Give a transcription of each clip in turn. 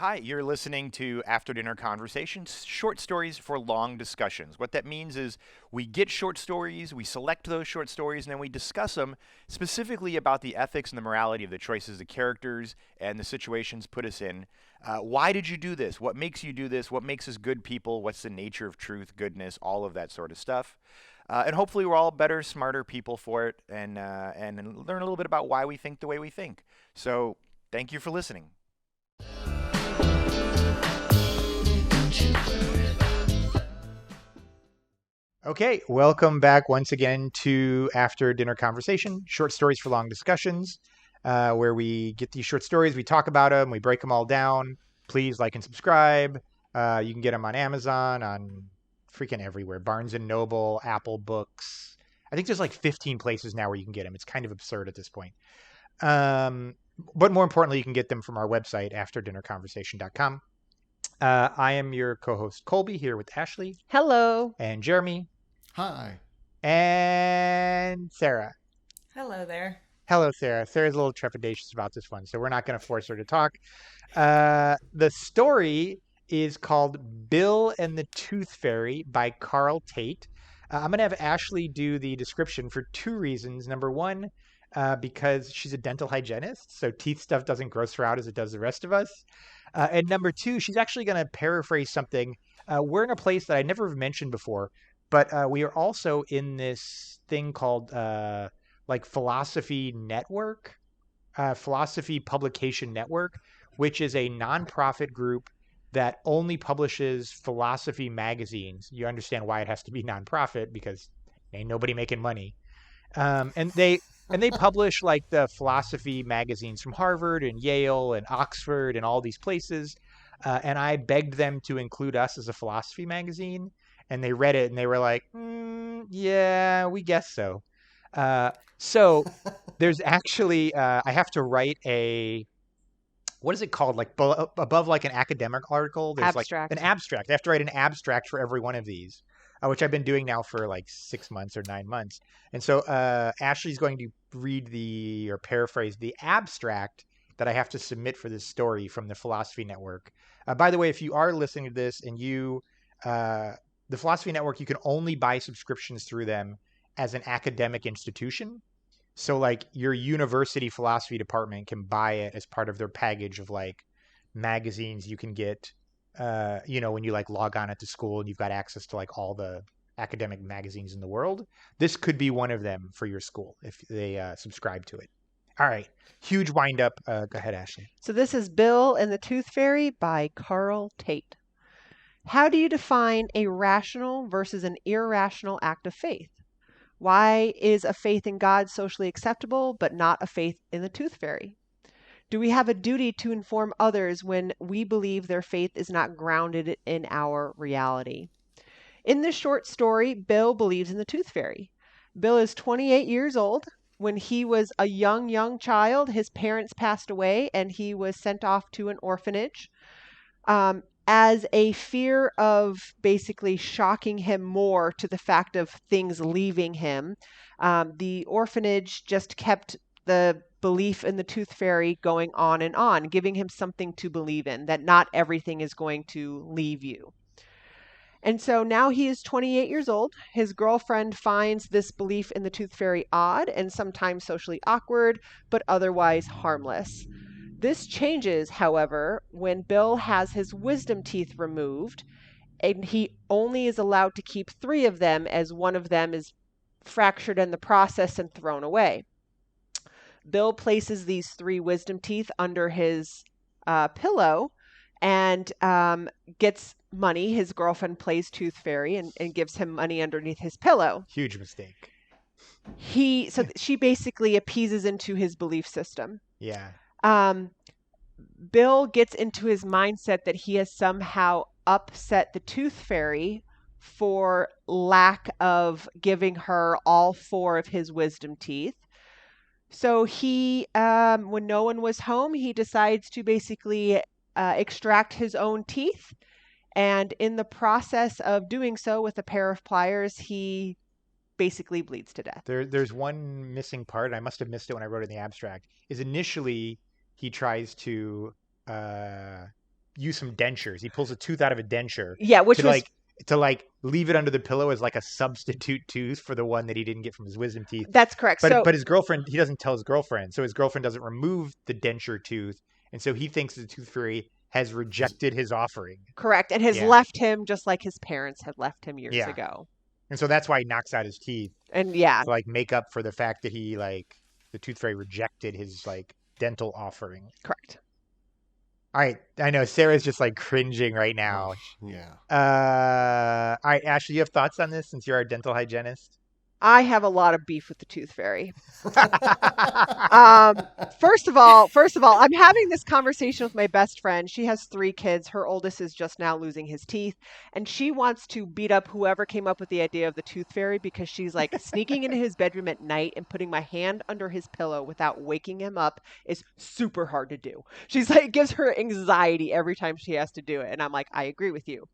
Hi, you're listening to After Dinner Conversations, short stories for long discussions. What that means is we get short stories, we select those short stories, and then we discuss them specifically about the ethics and the morality of the choices the characters and the situations put us in. Why did you do this? What makes you do this? What makes us good people? What's the nature of truth, goodness, all of that sort of stuff. And hopefully we're all better, smarter people for it and learn a little bit about why we think the way we think. So thank you for listening. Okay, welcome back once again to After Dinner Conversation, short stories for long discussions, where we get these short stories, we talk about them, we break them all down. Please like and subscribe. You can get them on Amazon, on freaking everywhere. Barnes and Noble, Apple Books. I think there's like 15 places now where you can get them. It's kind of absurd at this point. But more importantly, you can get them from our website, afterdinnerconversation.com. I am your co-host Colby here with Ashley. Hello. And Jeremy. Hi. And Sarah. Hello there. Hello, Sarah. Sarah's a little trepidatious about this one, so we're not going to force her to talk. The story is called Bill and the Tooth Fairy by Carl Tait. I'm going to have Ashley do the description for two reasons. Number one, because she's a dental hygienist, so teeth stuff doesn't gross her out as it does the rest of us. And number two, she's actually going to paraphrase something. We're in a place that I never have mentioned before, but we are also in this thing called Philosophy Network, Philosophy Publication Network, which is a nonprofit group that only publishes philosophy magazines. You understand why it has to be nonprofit, because ain't nobody making money. And they publish like the philosophy magazines from Harvard and Yale and Oxford and all these places. And I begged them to include us as a philosophy magazine. And they read it and they were like, yeah, we guess so. So there's actually, I have to write what is it called? Like above like an academic article, there's Abstract. like an abstract. I have to write an abstract for every one of these. Which I've been doing now for like 6 months or 9 months. And so Ashley's going to read or paraphrase the abstract that I have to submit for this story from the Philosophy Network. By the way, if you are listening to this and the Philosophy Network, you can only buy subscriptions through them as an academic institution. So like your university philosophy department can buy it as part of their package of like magazines you can get. When you like log on at the school and you've got access to like all the academic magazines in the world, this could be one of them for your school if they subscribe to it. All right. Huge wind up. Go ahead, Ashley. So this is Bill and the Tooth Fairy by Carl Tait. How do you define a rational versus an irrational act of faith? Why is a faith in God socially acceptable, but not a faith in the Tooth Fairy? Do we have a duty to inform others when we believe their faith is not grounded in our reality? In this short story, Bill believes in the Tooth Fairy. Bill is 28 years old. When he was a young child, his parents passed away and he was sent off to an orphanage. As a fear of basically shocking him more to the fact of things leaving him, the orphanage just kept the belief in the Tooth Fairy going on, giving him something to believe in, that not everything is going to leave you. And so now he is 28 years old. His girlfriend finds this belief in the Tooth Fairy odd and sometimes socially awkward, but otherwise harmless. This changes, however, when Bill has his wisdom teeth removed, and he only is allowed to keep 3 of them as one of them is fractured in the process and thrown away. Bill places these 3 wisdom teeth under his pillow and gets money. His girlfriend plays Tooth Fairy and gives him money underneath his pillow. Huge mistake. She basically appeases into his belief system. Yeah. Bill gets into his mindset that he has somehow upset the Tooth Fairy for lack of giving her all 4 of his wisdom teeth. So he, when no one was home, he decides to basically extract his own teeth. And in the process of doing so with a pair of pliers, he basically bleeds to death. There's one missing part, and I must have missed it when I wrote it in the abstract, is initially he tries to use some dentures. He pulls a tooth out of a denture. Yeah, which to was leave it under the pillow as like a substitute tooth for the one that he didn't get from his wisdom teeth. That's correct. But his girlfriend, he doesn't tell his girlfriend, so his girlfriend doesn't remove the denture tooth, and so he thinks the tooth fairy has rejected his offering. Correct, and has left him just like his parents had left him years ago. And so that's why he knocks out his teeth. And to like make up for the fact that he like the tooth fairy rejected his like dental offering. Correct. All right, I know Sarah's just like cringing right now. Yeah. All right, Ashley, you have thoughts on this since you're our dental hygienist? I have a lot of beef with the tooth fairy. First of all, I'm having this conversation with my best friend. She has 3 kids. Her oldest is just now losing his teeth, and she wants to beat up whoever came up with the idea of the tooth fairy because she's like sneaking into his bedroom at night and putting my hand under his pillow without waking him up is super hard to do. She's like, it gives her anxiety every time she has to do it, and I'm like, I agree with you.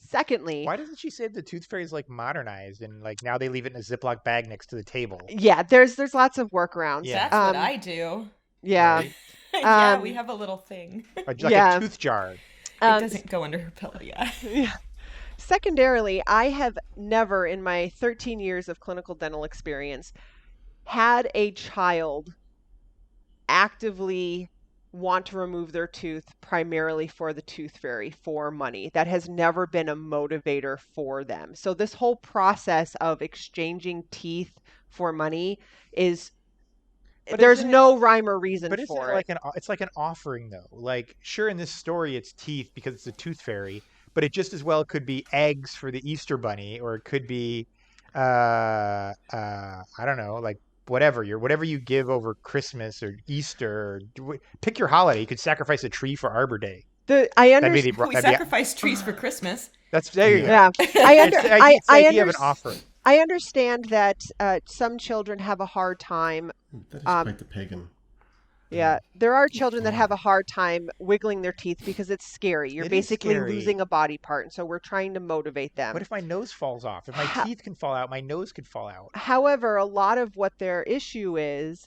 Secondly, why doesn't she say the tooth fairy is like modernized and like now they leave it in a Ziploc bag next to the table? Yeah, there's lots of workarounds. Yeah. That's what I do. Yeah. Right? Yeah, we have a little thing. Like a tooth jar. It doesn't go under her pillow, yeah. Secondarily, I have never in my 13 years of clinical dental experience had a child actively want to remove their tooth primarily for the tooth fairy for money. That has never been a motivator for them. So this whole process of exchanging teeth for money there's no rhyme or reason for it. It's like an offering though. Like sure in this story it's teeth because it's a tooth fairy, but it just as well could be eggs for the Easter bunny, or it could be I don't know, like whatever you give over Christmas or Easter, or pick your holiday. You could sacrifice a tree for Arbor Day. I understand. We sacrifice trees for Christmas. There you go. Yeah, I have an offer. I understand that some children have a hard time. That is quite the pagan. Yeah, there are children that have a hard time wiggling their teeth because it's scary. You're basically losing a body part, and so we're trying to motivate them. What if my nose falls off? If my teeth can fall out, my nose could fall out. However, a lot of what their issue is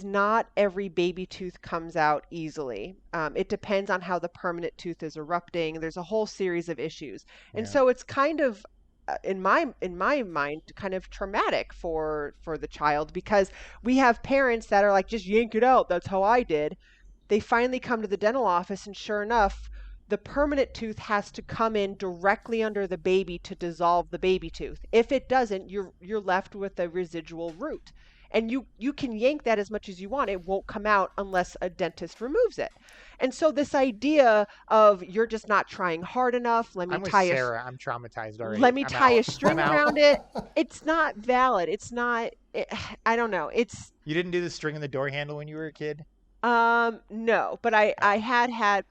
not every baby tooth comes out easily. It depends on how the permanent tooth is erupting. There's a whole series of issues, and so it's kind of in my mind kind of traumatic for the child, because we have parents that are like, just yank it out, that's how I did. They finally come to the dental office, and sure enough, the permanent tooth has to come in directly under the baby to dissolve the baby tooth. If it doesn't, you're left with a residual root, and you can yank that as much as you want. It won't come out unless a dentist removes it. And so this idea of you're just not trying hard enough, I'm traumatized already. Let me tie a string around it. It's not valid. It's not. I don't know. You didn't do the string in the door handle when you were a kid? No, but I had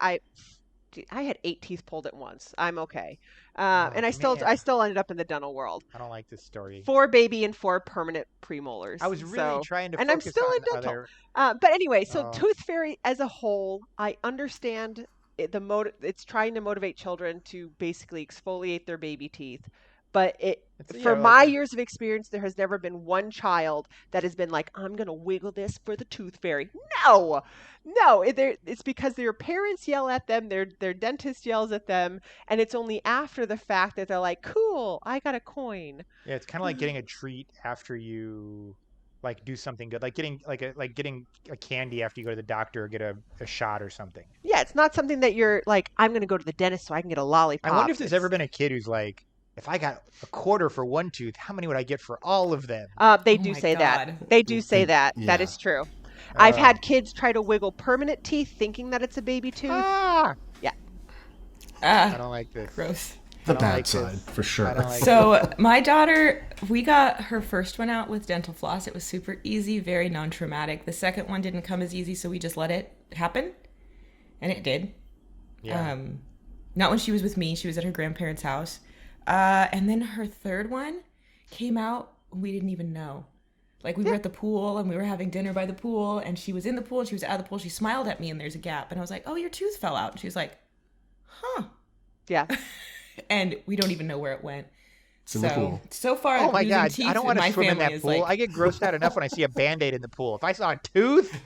8 teeth pulled at once. I'm okay. And I still ended up in the dental world. I don't like this story. 4 baby and 4 permanent premolars. I was really trying to focus and I'm still in dental. But anyway, so tooth fairy as a whole, I understand it's trying to motivate children to basically exfoliate their baby teeth. But my years of experience, there has never been one child that has been like, I'm going to wiggle this for the tooth fairy. No, it's because their parents yell at them, their dentist yells at them, and it's only after the fact that they're like, cool, I got a coin. Yeah, it's kind of like getting a treat after you like do something good, like getting a candy after you go to the doctor or get a shot or something. Yeah, it's not something that you're like, I'm going to go to the dentist so I can get a lollipop. I wonder if there's ever been a kid who's like, if I got a quarter for one tooth, how many would I get for all of them? They do say that. They do say that. Yeah. That is true. I've had kids try to wiggle permanent teeth thinking that it's a baby tooth. Yeah. I don't like this. Gross. The bad side, for sure. So my daughter, we got her first one out with dental floss. It was super easy, very non-traumatic. The second one didn't come as easy, so we just let it happen. And it did. Yeah. Not when she was with me. She was at her grandparents' house. And then her third one came out, we didn't even know. Like, we were at the pool, and we were having dinner by the pool, and she was in the pool, and she was out of the pool. She smiled at me, and there's a gap. And I was like, oh, your tooth fell out. And she was like, huh. Yeah. And we don't even know where it went. So far, oh my God, I don't want to swim in that pool. I get grossed out enough when I see a Band-Aid in the pool. If I saw a tooth,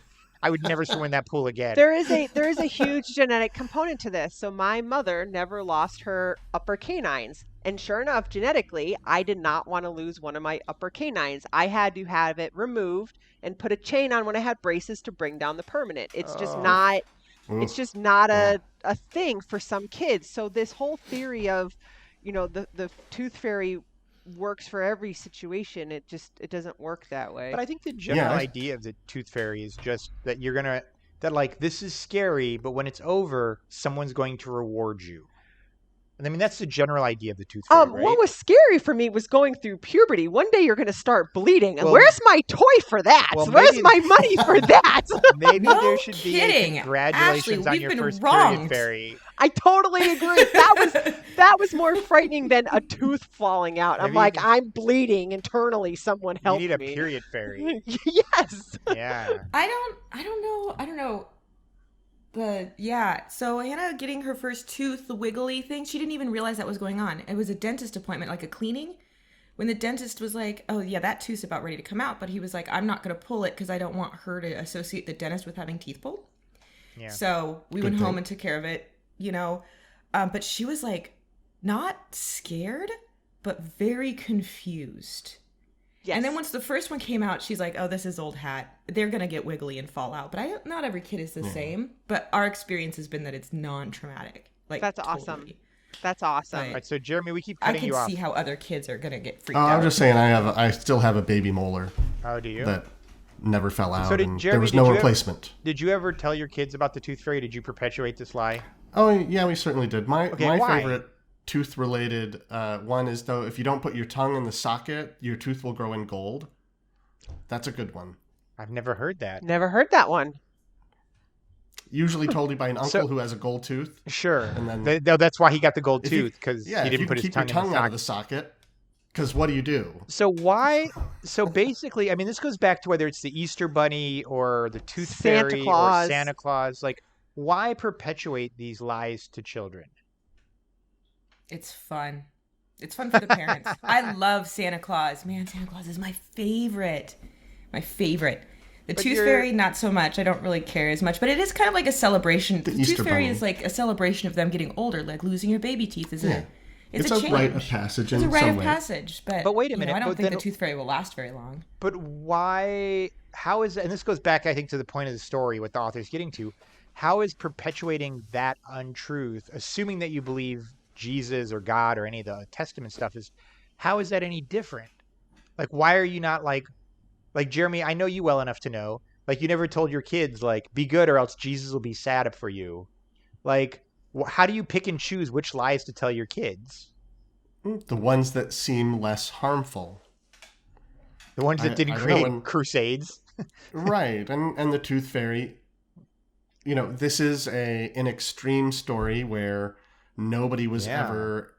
I would never swim in that pool again. There is a huge genetic component to this. So my mother never lost her upper canines. And sure enough, genetically, I did not want to lose one of my upper canines. I had to have it removed and put a chain on when I had braces to bring down the permanent. It's just not a thing for some kids. So this whole theory of, the tooth fairy works for every situation, it doesn't work that way. But I think the general idea of the tooth fairy is just that this is scary, but when it's over, someone's going to reward you. And I mean, that's the general idea of the tooth fairy, right? What was scary for me was going through puberty. One day you're going to start bleeding, and where's my toy for that? Where's my money for that? Maybe there should be a congratulations on your first period fairy. I totally agree. That was more frightening than a tooth falling out. I'm like, I'm bleeding internally. Someone help me. You need a period fairy. Yes. Yeah. I don't know. But yeah, so Hannah getting her first tooth, the wiggly thing, she didn't even realize that was going on. It was a dentist appointment, like a cleaning, when the dentist was like, oh yeah, that tooth's about ready to come out. But he was like, I'm not going to pull it because I don't want her to associate the dentist with having teeth pulled. Yeah. So we went home and took care of it, but she was like not scared, but very confused. Yes. And then once the first one came out, she's like, oh, this is old hat. They're going to get wiggly and fall out. But not every kid is the same. But our experience has been that it's non-traumatic. That's awesome. That's awesome. All right, so Jeremy, we keep cutting you off. I can see how other kids are going to get freaked out. I'm just saying I still have a baby molar. Oh, do you? That never fell out. So there was no replacement. Did you ever tell your kids about the tooth fairy? Did you perpetuate this lie? Oh, yeah, we certainly did. My why? favorite tooth-related one is, though, if you don't put your tongue in the socket, your tooth will grow in gold. That's a good one. I've never heard that. Never heard that one. Usually told you by an uncle who has a gold tooth. Sure. And then that's why he got the gold tooth, because he didn't put his tongue out of the socket. Because what do you do? So basically, I mean, this goes back to whether it's the Easter Bunny or the Tooth Fairy or Santa Claus. Like, why perpetuate these lies to children? It's fun. It's fun for the parents. I love Santa Claus. Man, Santa Claus is my favorite. My favorite. The Tooth Fairy, not so much. I don't really care as much. But it is kind of like a celebration. The Tooth Fairy is like a celebration of them getting older. Like losing your baby teeth is it's a change. Rite of passage in some way. It's a rite of passage. But wait a minute. I don't think the Tooth Fairy will last very long. But why? How is, and this goes back, I think, to the point of the story, what the author's getting to. How is perpetuating that untruth, assuming that you believe Jesus or God or any of the Testament stuff, how is that any different? Like, why are you not like Jeremy, I know you well enough to know, like, you never told your kids, like, be good or else Jesus will be sad for you. Like, how do you pick and choose which lies to tell your kids? The ones that seem less harmful. The ones that didn't create crusades. Right. And the Tooth Fairy, this is an extreme story where nobody was ever,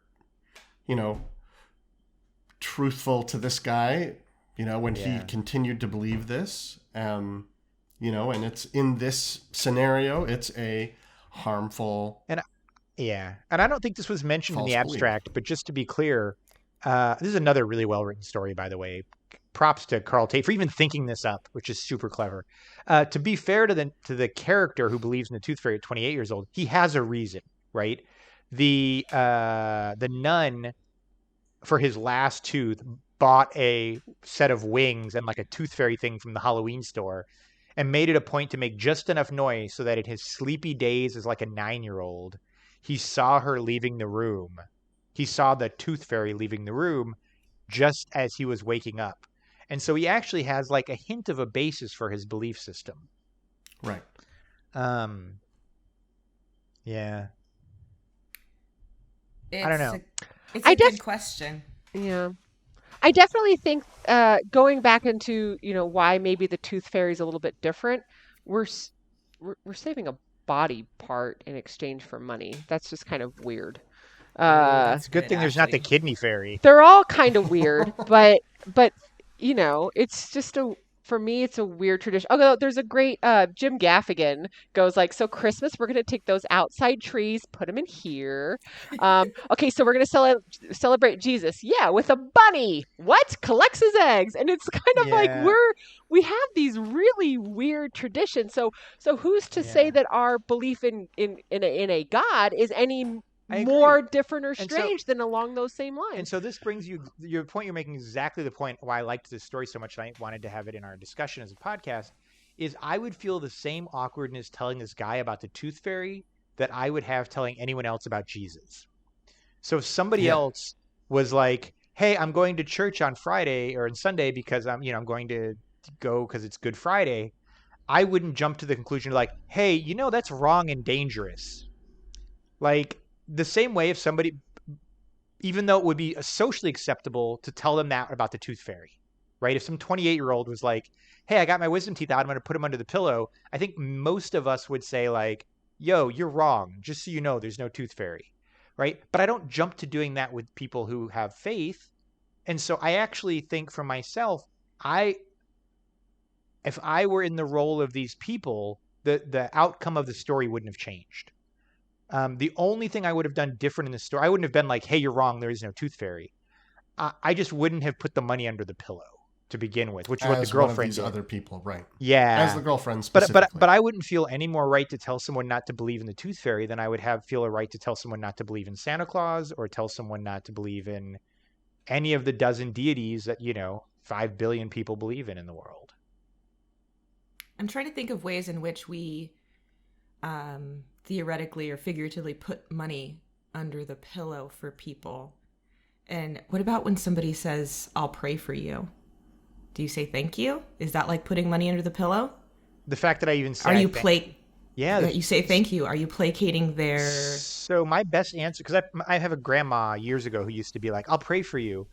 truthful to this guy, when he continued to believe this, and it's in this scenario, it's a harmful. And I don't think this was mentioned in the abstract, but just to be clear, this is another really well-written story, by the way. Props to Carl Tait for even thinking this up, which is super clever. To be fair to the character who believes in the Tooth Fairy at 28 years old, he has a reason, right? The nun, for his last tooth, bought a set of wings and like a Tooth Fairy thing from the Halloween store and made it a point to make just enough noise so that in his sleepy days as like a 9-year-old, he saw her leaving the room. He saw the Tooth Fairy leaving the room just as he was waking up. And so he actually has like a hint of a basis for his belief system. Right. Yeah. I don't know. It's a good question. Yeah. I definitely think going back into, why maybe the Tooth Fairy is a little bit different, we're saving a body part in exchange for money. That's just kind of weird. It's a good thing there's not the Kidney Fairy. They're all kind of weird, but it's just a for me, it's a weird tradition. Although there's a great Jim Gaffigan goes like, so Christmas, we're going to take those outside trees, put them in here. Okay, so we're going to celebrate Jesus. Yeah, with a bunny. What? Collects his eggs. And it's kind of like Yeah. we have these really weird traditions. So who's to say that our belief in a God is any I more agree. different or And so- strange than along those same lines? And so this brings you, your point you're making exactly the point why I liked this story so much and I wanted to have it in our discussion as a podcast, is I would feel the same awkwardness telling this guy about the tooth fairy that I would have telling anyone else about Jesus. So if somebody else was like, hey, I'm going to church on Friday or on Sunday because I'm going to go because it's Good Friday, I wouldn't jump to the conclusion like, hey, that's wrong and dangerous. Like the same way if somebody, even though it would be socially acceptable to tell them that about the tooth fairy, right? If some 28-year-old was like, hey, I got my wisdom teeth out, I'm going to put them under the pillow, I think most of us would say like, yo, you're wrong. Just so you know, there's no tooth fairy, right? But I don't jump to doing that with people who have faith. And so I actually think for myself, if I were in the role of these people, the outcome of the story wouldn't have changed. The only thing I would have done different in the story, I wouldn't have been like, hey, you're wrong, there is no tooth fairy. I just wouldn't have put the money under the pillow to begin with, which is what the girlfriend one of these did. other people, right? Yeah. As the girlfriend specifically. But I wouldn't feel any more right to tell someone not to believe in the tooth fairy than I would feel a right to tell someone not to believe in Santa Claus or tell someone not to believe in any of the dozen deities that, 5 billion people believe in the world. I'm trying to think of ways in which we theoretically or figuratively put money under the pillow for people. And what about when somebody says, I'll pray for you? Do you say thank you? Is that like putting money under the pillow? The fact that I even say, are you you say thank you? Are you placating their? So my best answer, because I have a grandma years ago who used to be like, I'll pray for you.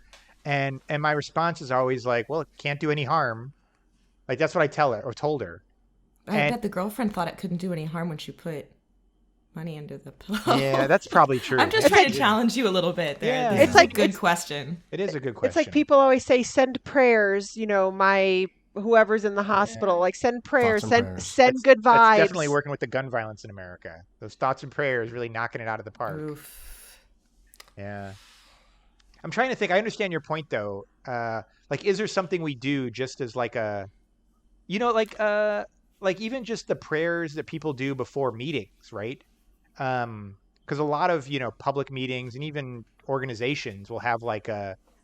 And my response is always like, well, it can't do any harm. Like, that's what I tell her or told her. I bet the girlfriend thought it couldn't do any harm when she put money under the pillow. Yeah, that's probably true. I'm just trying to challenge you a little bit there. Yeah. It's like a good question. It is a good question. It's like people always say, send prayers, my whoever's in the hospital, like send prayers, send good vibes. That's definitely working with the gun violence in America. Those thoughts and prayers really knocking it out of the park. Oof. Yeah. I'm trying to think. I understand your point though. Like, is there something we do just as like a, like even just the prayers that people do before meetings, right? Because a lot of, public meetings and even organizations will have like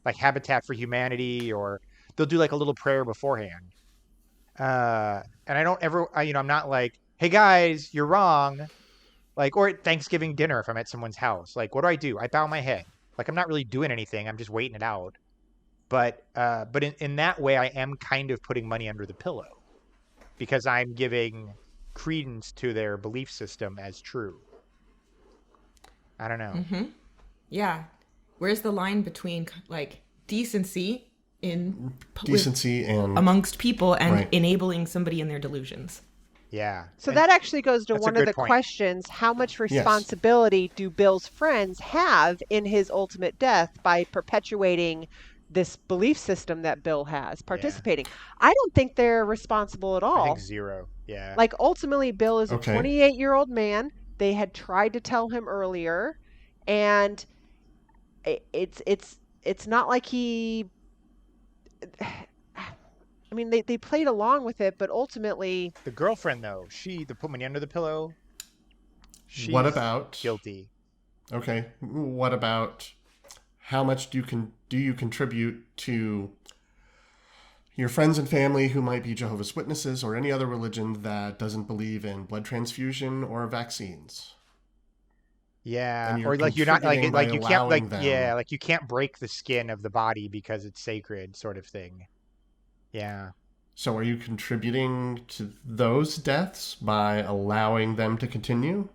Habitat for Humanity, or they'll do like a little prayer beforehand. And I don't ever, I'm not like, hey guys, you're wrong. Like, or at Thanksgiving dinner, if I'm at someone's house, like, what do? I bow my head. Like, I'm not really doing anything. I'm just waiting it out. But in that way, I am kind of putting money under the pillow because I'm giving credence to their belief system as true. I don't know. Mm-hmm. Yeah. Where's the line between like decency and amongst people and enabling somebody in their delusions? Yeah. So that actually goes to one of the questions. How much responsibility do Bill's friends have in his ultimate death by perpetuating this belief system that Bill has, participating? I don't think they're responsible at all. I think zero. Yeah. Like, ultimately, Bill is a 28-year-old man. They had tried to tell him earlier, and it's not like he. I mean, they played along with it, but ultimately, the girlfriend though, the put money under the pillow. She's what about guilty? Okay, what about how much do you contribute to your friends and family who might be Jehovah's Witnesses or any other religion that doesn't believe in blood transfusion or vaccines? Yeah, or like you're not like you can't like like you can't break the skin of the body because it's sacred, sort of thing. Yeah. So are you contributing to those deaths by allowing them to continue?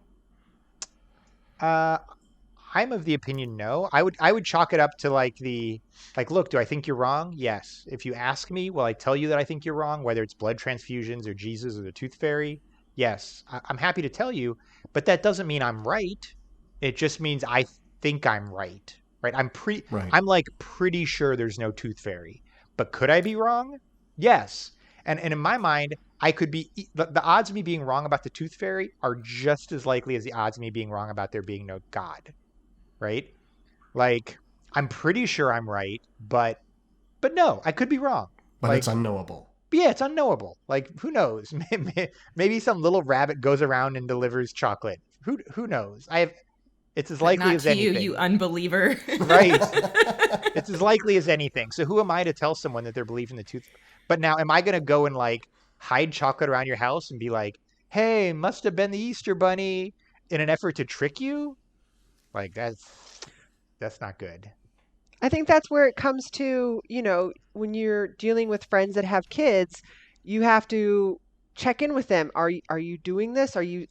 I'm of the opinion no. I would chalk it up to look, do I think you're wrong? Yes. If you ask me, will I tell you that I think you're wrong, whether it's blood transfusions or Jesus or the tooth fairy? Yes. I'm happy to tell you, but that doesn't mean I'm right. It just means I think I'm right. Right? I'm like pretty sure there's no tooth fairy. But could I be wrong? Yes. And in my mind, I could be the odds of me being wrong about the tooth fairy are just as likely as the odds of me being wrong about there being no God, right? Like, I'm pretty sure I'm right, but no, I could be wrong. But Like, it's unknowable. yeah, it's unknowable. Like, who knows? Maybe some little rabbit goes around and delivers chocolate. Who knows? It's as But likely not as to anything. you unbeliever. Right. It's as likely as anything. So who am I to tell someone that they're believing the tooth? But now, am I going to go and like hide chocolate around your house and be like, hey, must have been the Easter Bunny in an effort to trick you? Like, that's not good. I think that's where it comes to, when you're dealing with friends that have kids, you have to check in with them. Are you doing this? Do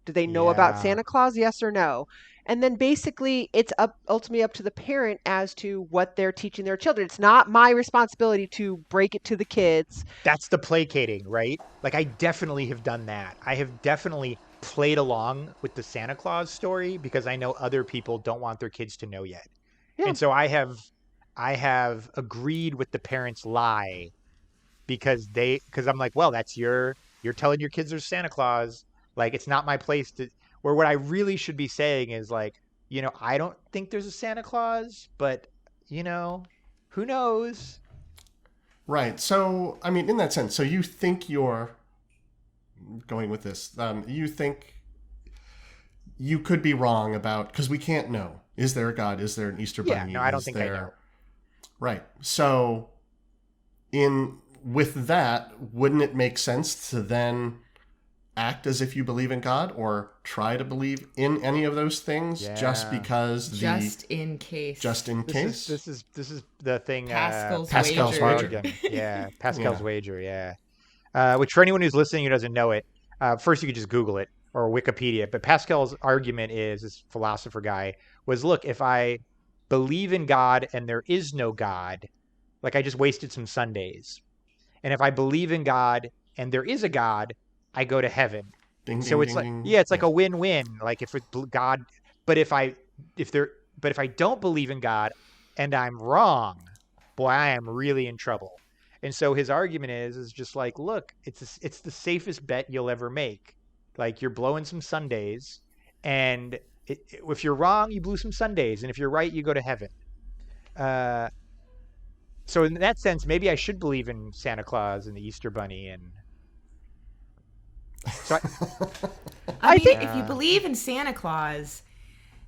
they know about Yeah. Santa Claus? Yes or no? And then basically it's ultimately up to the parent as to what they're teaching their children. It's not my responsibility to break it to the kids. That's the placating, right? Like, I definitely have done that. I have definitely played along with the Santa Claus story because I know other people don't want their kids to know yet. Yeah. And so I have agreed with the parents' lie because I'm like, well, you're telling your kids there's Santa Claus. Like, it's not my place to, where what I really should be saying is like, I don't think there's a Santa Claus, but who knows? Right. So, I mean, in that sense, so you think you're going with this, you think you could be wrong about, because we can't know. Is there a God? Is there an Easter Bunny? Yeah, no, I don't think I know. Right. So, with that, wouldn't it make sense to then act as if you believe in God or try to believe in any of those things just because just in case. This is the thing. Pascal's wager. Yeah, Pascal's wager. Yeah. Which for anyone who's listening who doesn't know it, first you could just Google it or Wikipedia. But Pascal's argument is, this philosopher guy, was look, if I believe in God and there is no God, like I just wasted some Sundays. And if I believe in God and there is a God, I go to heaven. So it's like, it's like a win-win. Like if God, but if I don't believe in God and I'm wrong, boy, I am really in trouble. And so his argument is just like, look, it's the safest bet you'll ever make. Like, you're blowing some Sundays, and if you're wrong, you blew some Sundays, and if you're right, you go to heaven. So in that sense, maybe I should believe in Santa Claus and the Easter Bunny, and so I think if you believe in Santa Claus,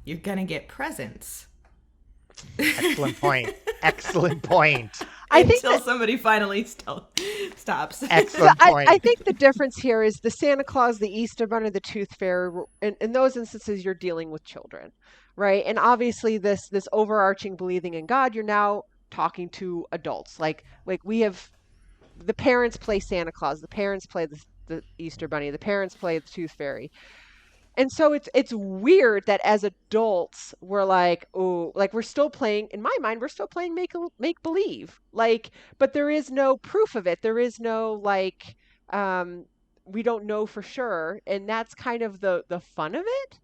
you're gonna get presents. Excellent point. Excellent point. I think Until somebody finally stops. Excellent point. I think the difference here is the Santa Claus, the Easter Bunny, the Tooth Fairy. In those instances, you're dealing with children, right? And obviously, this overarching believing in God, you're now talking to adults. Like we have, the parents play Santa Claus, the parents play the Easter Bunny, the parents play the Tooth Fairy. And so it's weird that as adults we're like, oh, like we're still playing, in my mind, we're still playing make believe. Like, but there is no proof of it. There is no like, we don't know for sure, and that's kind of the fun of it.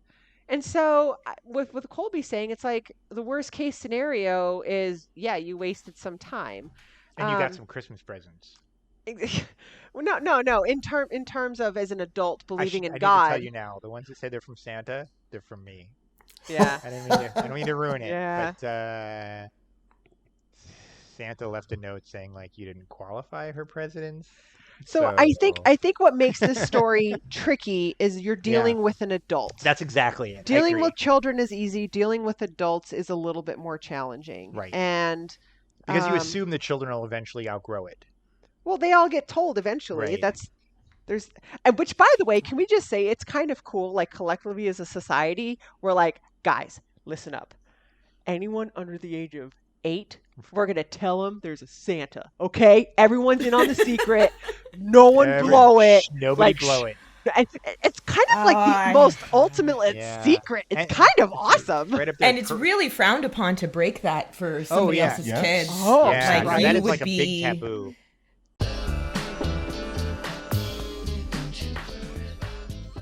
And so with Colby saying, it's like the worst case scenario is, yeah, you wasted some time, and you got some Christmas presents. No. In terms of as an adult believing in I God. need to tell you now, the ones that say they're from Santa, they're from me. Yeah. I don't mean to ruin it. Yeah. But Santa left a note saying like you didn't qualify for presidents. So I think what makes this story tricky is you're dealing with an adult. That's exactly it. Dealing with children is easy. Dealing with adults is a little bit more challenging. Right. And because you assume the children will eventually outgrow it. Well, they all get told eventually. Right. Which, by the way, can we just say it's kind of cool, like collectively as a society, we're like, guys, listen up. Anyone under the age of 8, we're going to tell them there's a Santa, okay? Everyone's in on the secret. No one blow it. Nobody blow it. It's kind of like the most ultimate secret. It's kind of awesome. Right up there. And it's really frowned upon to break that for somebody else's kids. Oh, yeah, right. That is like a big taboo.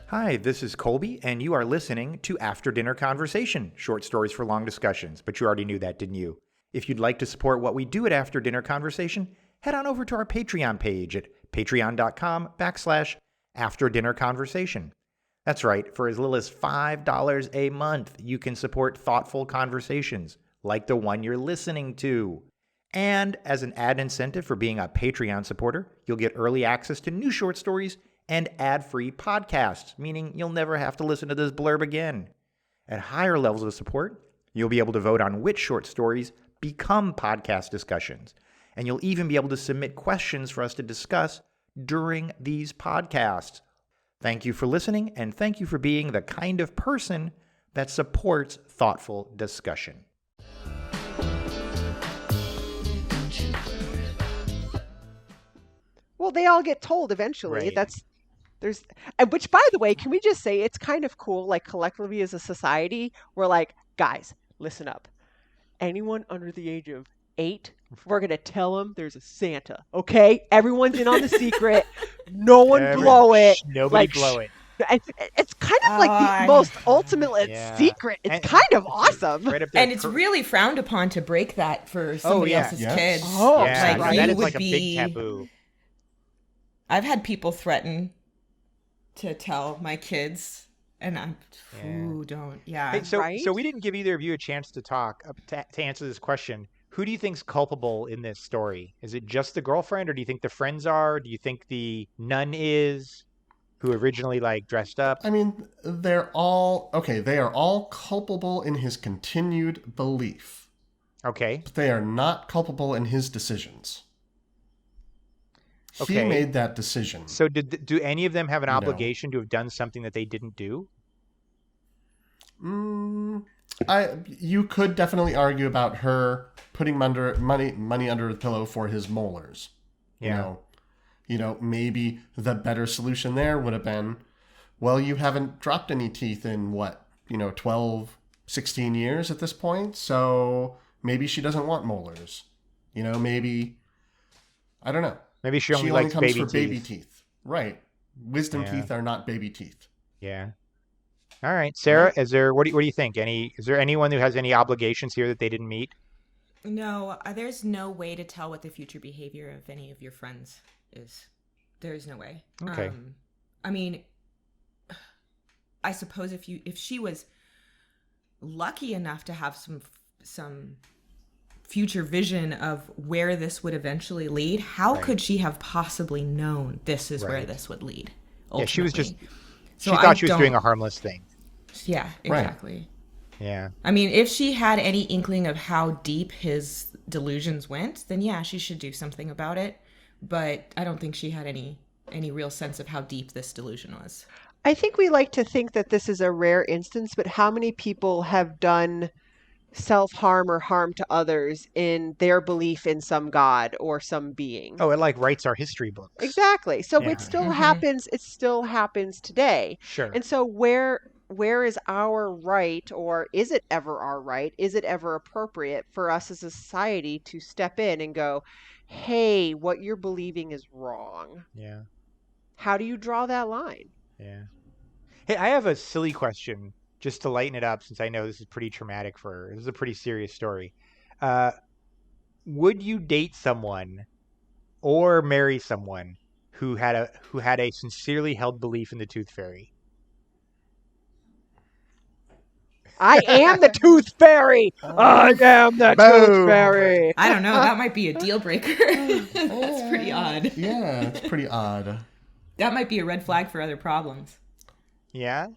Hi, this is Colby, and you are listening to After Dinner Conversation, short stories for long discussions. But you already knew that, didn't you? If you'd like to support what we do at After Dinner Conversation, head on over to our Patreon page at patreon.com/afterdinnerconversation. That's right. For as little as $5 a month, you can support thoughtful conversations like the one you're listening to. And as an added incentive for being a Patreon supporter, you'll get early access to new short stories and ad-free podcasts, meaning you'll never have to listen to this blurb again. At higher levels of support, you'll be able to vote on which short stories become podcast discussions. And you'll even be able to submit questions for us to discuss during these podcasts. Thank you for listening, and thank you for being the kind of person that supports thoughtful discussion. Well, they all get told eventually. Right. Which, by the way, can we just say it's kind of cool, like collectively as a society, we're like, guys, listen up. Anyone under the age of 8, we're going to tell them there's a Santa, okay? Everyone's in on the secret. No one blow it. Nobody blow it. It's kind of like the most ultimate secret. It's kind of awesome. Right up there. And it's really frowned upon to break that for somebody else's kids. Oh, yeah, like, that you is would like a big taboo. I've had people threaten to tell my kids, and I'm, don't. Yeah. Hey, so Right? we didn't give either of you a chance to talk to answer this question. Who do you think's culpable in this story? Is it just the girlfriend, or do you think the friends are? Do you think the nun is, who originally like dressed up? I mean, they are all culpable in his continued belief. Okay. But they are not culpable in his decisions. Okay. He made that decision. So do any of them have an obligation to have done something that they didn't do? You could definitely argue about her putting money under the pillow for his molars. Yeah. You know, maybe the better solution there would have been, well, you haven't dropped any teeth in 12, 16 years at this point, so maybe she doesn't want molars. Maybe, I don't know. Maybe she only likes comes baby for teeth. baby teeth. Right. Wisdom teeth are not baby teeth. Yeah. All right, Sarah. Is there? What do you think? Is there anyone who has any obligations here that they didn't meet? No, there's no way to tell what the future behavior of any of your friends is. There's no way. Okay. I mean, I suppose if she was lucky enough to have some future vision of where this would eventually lead, how could she have possibly known this is where this would lead? Ultimately? Yeah, she was just. She thought she was doing a harmless thing. Yeah, exactly. Right. Yeah. I mean, if she had any inkling of how deep his delusions went, then yeah, she should do something about it. But I don't think she had any real sense of how deep this delusion was. I think we like to think that this is a rare instance, but how many people have done self-harm or harm to others in their belief in some god or some being? Oh, it like writes our history books. Exactly. So Yeah. it still happens. It still happens today. Sure. And so where is our right, or is it ever our right? Is it ever appropriate for us as a society to step in and go, hey, what you're believing is wrong? Yeah. How do you draw that line? Yeah. Hey, I have a silly question just to lighten it up, since I know this is pretty traumatic for her. This is a pretty serious story. Would you date someone or marry someone who had a sincerely held belief in the tooth fairy? I am the tooth fairy. I am the tooth fairy. I don't know. That might be a deal breaker. That's pretty odd. Yeah, it's pretty odd. That might be a red flag for other problems. Yeah.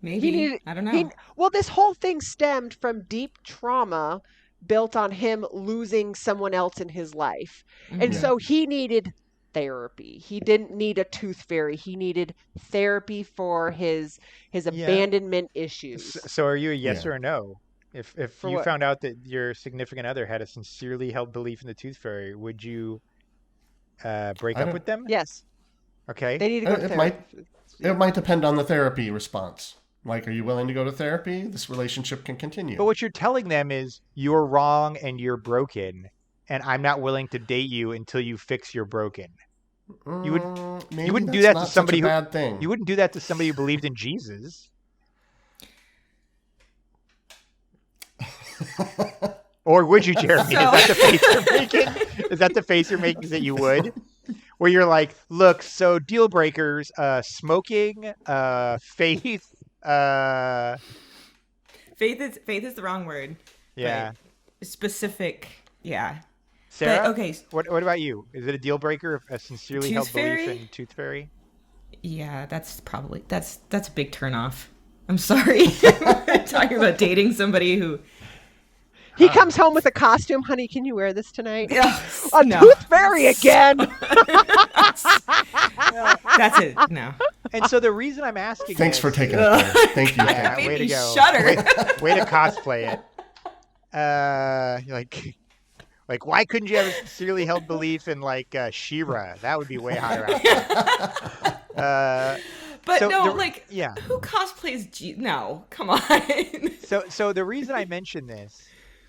Maybe. I don't know. Well, this whole thing stemmed from deep trauma built on him losing someone else in his life. And so he needed therapy. He didn't need a tooth fairy. He needed therapy for his abandonment issues. So are you a yes or a no? If you what? found out that your significant other had a sincerely held belief in the tooth fairy, would you break up with them? Yes. Okay. They need to go to therapy. It might depend on the therapy response. Like, are you willing to go to therapy? This relationship can continue. But what you're telling them is you're wrong and you're broken, and I'm not willing to date you until you fix your broken. You wouldn't do that to somebody bad thing. You wouldn't do that to somebody who believed in Jesus. Or would you, Jeremy? Is that the face you're making? Is that the face you're making that you would? where you're like, look, so deal breakers, smoking, faith, Faith is the wrong word. yeah. But specific, yeah. Sarah, But okay, what about you? Is it a deal breaker? A sincerely held Tooth belief fairy? in tooth fairy? yeah, that's a big turnoff. I'm sorry. We're talking about dating somebody who. He comes home with a costume. Honey, can you wear this tonight? Ugh, A no. tooth fairy again. That's it. No. And so the reason I'm asking Thanks this, for taking it there. Thank you. Yeah, Made way to me go. shudder. Way to cosplay it. You're like, why couldn't you have a sincerely held belief in like She-Ra? That would be way hotter. But So no, yeah. who cosplays No, come on. So the reason I mention this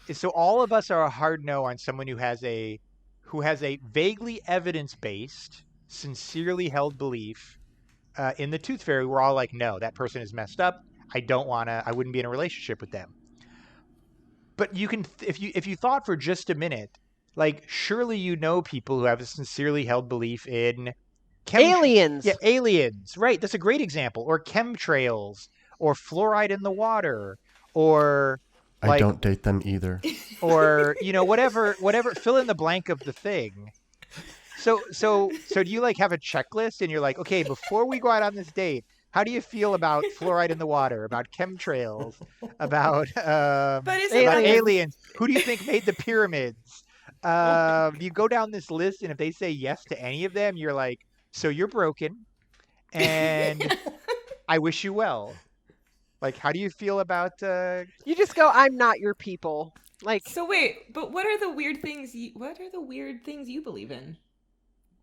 is so all of us are a hard no on someone who has a vaguely evidence-based, sincerely held belief in the tooth fairy. We're all like, no, that person is messed up. I wouldn't be in a relationship with them. But you can, if you thought for just a minute, like surely you know people who have a sincerely held belief in Aliens. Yeah, aliens. Right. That's a great example. Or chemtrails, or fluoride in the water, or I don't date them either. or whatever. Fill in the blank of the thing. So do you like have a checklist and you're like, okay, before we go out on this date, how do you feel about fluoride in the water, about chemtrails, about aliens? Who do you think made the pyramids? You go down this list, and if they say yes to any of them, you're like, so you're broken, and I wish you well. Like, how do you feel about? You just go, I'm not your people. Like, So wait, but what are the weird things you believe in?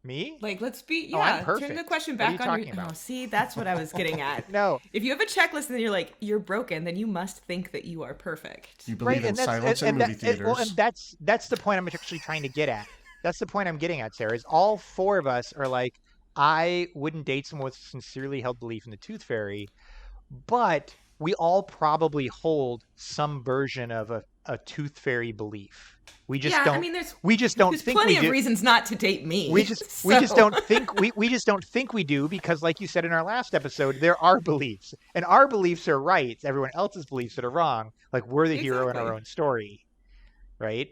Me? Like, let's be Oh, I'm turn perfect. the question What are back you on talking your. about? Oh, see, that's what I was getting at. No. If you have a checklist and then you're like, you're broken, then you must think that you are perfect. You believe in silence in movie theaters. Well, and that's the point I'm actually trying to get at. That's the point I'm getting at, Sarah. Is all four of us are like, I wouldn't date someone with sincerely held belief in the tooth fairy, but we all probably hold some version of a tooth fairy belief. We just don't. I mean, there's think plenty we of do. reasons not to date me. We just don't think we just don't think we do, because like you said in our last episode, there are beliefs, and our beliefs are right. It's everyone else's beliefs that are wrong. Like we're the hero in our own story, right?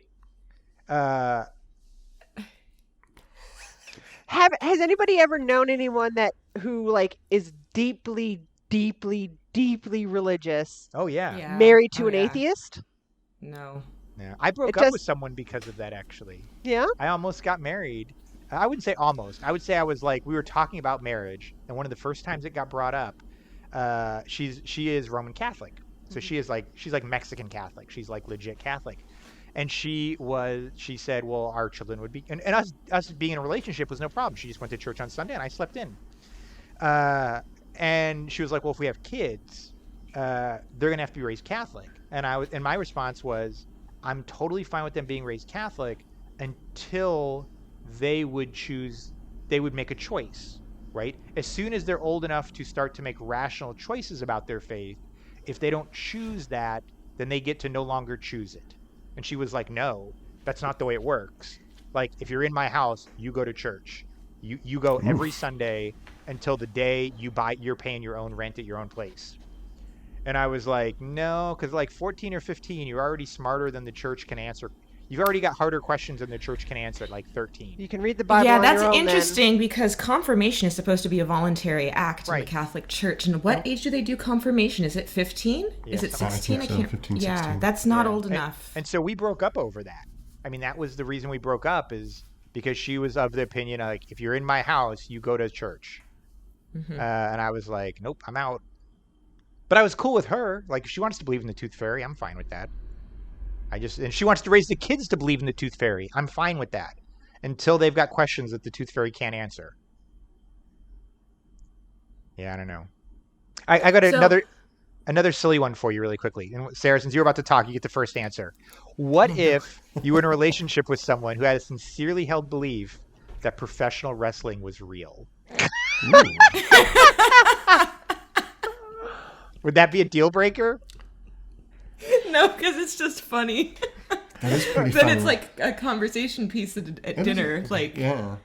has anybody ever known anyone who like is deeply, deeply, deeply religious, Oh yeah. married to Oh, an yeah. atheist? No. Yeah. I broke It up just- with someone because of that. Actually, Yeah. I almost got married. I wouldn't say almost. I would say I was like, we were talking about marriage, and one of the first times it got brought up, she is Roman Catholic, so she's like Mexican Catholic. She's like legit Catholic, and she said, well, our children would be, and us being in a relationship was no problem. She just went to church on Sunday, and I slept in. And she was like, well, if we have kids, they're gonna have to be raised Catholic. And my response was, I'm totally fine with them being raised Catholic until they would make a choice, right? As soon as they're old enough to start to make rational choices about their faith, if they don't choose that, then they get to no longer choose it. And she was like, no, that's not the way it works. Like, if you're in my house, you go to church. You go every Sunday until the day you're paying your own rent at your own place. And I was like, no, because like 14 or 15, you're already smarter than the church can answer. You've already got harder questions than the church can answer at like 13. You can read the Bible. Yeah, on that's your own, interesting because confirmation is supposed to be a voluntary act in Right. the Catholic Church. And what age do they do confirmation? Is it 15? Yes. Is it I 16? think so, 15, Yeah, 16. that's not Yeah. old enough. And so we broke up over that. I mean, that was the reason we broke up, is because she was of the opinion, like, if you're in my house, you go to church. And I was like, nope, I'm out. But I was cool with her. Like, if she wants to believe in the tooth fairy, I'm fine with that. And she wants to raise the kids to believe in the tooth fairy, I'm fine with that. Until they've got questions that the tooth fairy can't answer. Yeah, I don't know. I got another silly one for you really quickly. And Sarah, since you're about to talk, you get the first answer. What if you were in a relationship with someone who had a sincerely held belief that professional wrestling was real? Would that be a deal breaker? No, because it's just funny. That is pretty Then funny. it's like a conversation piece at dinner. Like, yeah.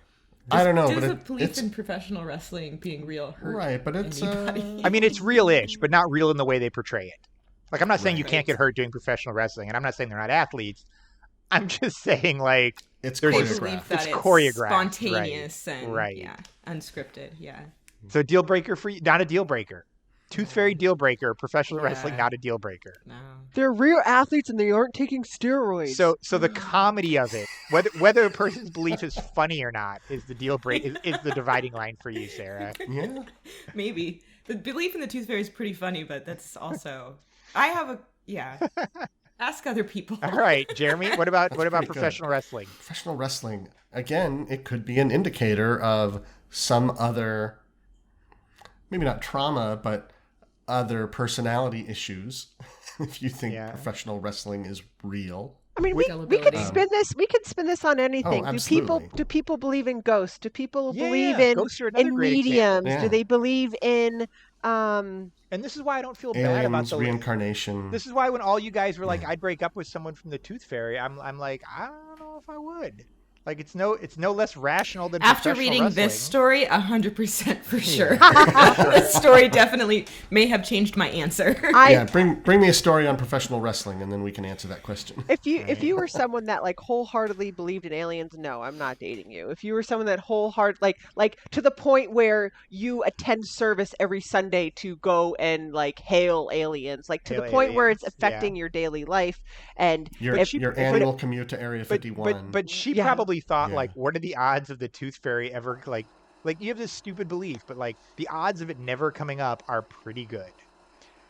I don't know, Does the but belief it's in professional wrestling being real hurt right. But it's anybody? I mean, it's real-ish, but not real in the way they portray it. Like, I'm not saying you Right. can't get hurt doing professional wrestling, and I'm not saying they're not athletes. I'm just saying, like, it's there's They a- believe choreographed. that It's it's choreographed, spontaneous right, and right. yeah, unscripted. Yeah. So deal breaker for you? Not a deal breaker. Tooth Fairy deal breaker. Professional wrestling, Yeah. not a deal breaker. No. They're real athletes and they aren't taking steroids. So the comedy of it, whether a person's belief is funny or not, is the deal break is the dividing line for you, Sarah. Yeah. Maybe the belief in the tooth fairy is pretty funny, but that's also I have a yeah. Ask other people. All right, Jeremy. What about pretty good. professional wrestling? Professional wrestling, again, it could be an indicator of some other, maybe not trauma, but other personality issues. If you think Yeah. professional wrestling is real. I mean, we could Gullibility. spin this. We could spin this on anything. absolutely. Do people believe in ghosts? Do people Yeah, believe yeah. in Ghosts are another great example. mediums? Yeah. Do they believe in And this is why I don't feel bad about Aliens, the reincarnation. This is why when all you guys were like, I'd break up with someone from the Tooth Fairy, I'm like, I don't know if I would. Like, it's no less rational than After professional reading wrestling. this story, 100% for sure. This story definitely may have changed my answer. Yeah, bring me a story on professional wrestling, and then we can answer that question. If you were someone that like wholeheartedly believed in aliens, no, I'm not dating you. If you were someone that like to the point where you attend service every Sunday to go and like hail aliens, like to Hail the point where it's aliens, affecting your daily life, and Your annual commute to Area 51. But she Yeah. probably thought, Yeah. like, what are the odds of the Tooth Fairy ever, like you have this stupid belief, but, like, the odds of it never coming up are pretty good,